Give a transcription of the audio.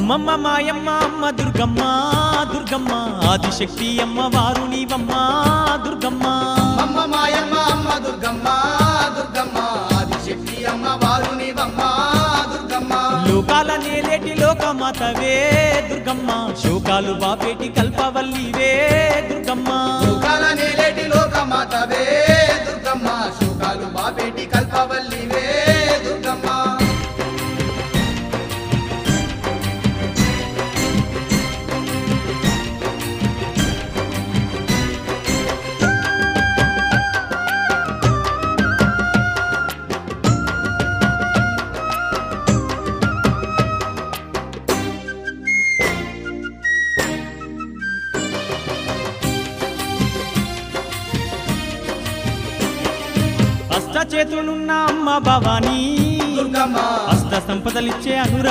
అమ్మమ్మ మాయమ్మ అమ్మ దుర్గమ్మ దుర్గమ్మ ఆదిశక్తి అమ్మ వారు నీవమ్మ దుర్గమ్మ అమ్మ మాయమ్మ అమ్మ దుర్గమ్మ దుర్గమ్మ ఆదిశక్తి అమ్మ వారు నీవమ్మ దుర్గమ్మ లోకాల నేలేటి లోకమాతవే దుర్గమ్మ శోకాలు బాపేటి కల్పవల్లివే దుర్గమ్మ లోకాల నేలేటి లోకమాతవే దుర్గమ్మ శోకాలు బాపేటి కల్పవల్లివే దుర్గమ్మ చేతులున్న అమ్మ భవానీ దుర్గమ్మ అష్ట సంపదలిచ్చే అనురా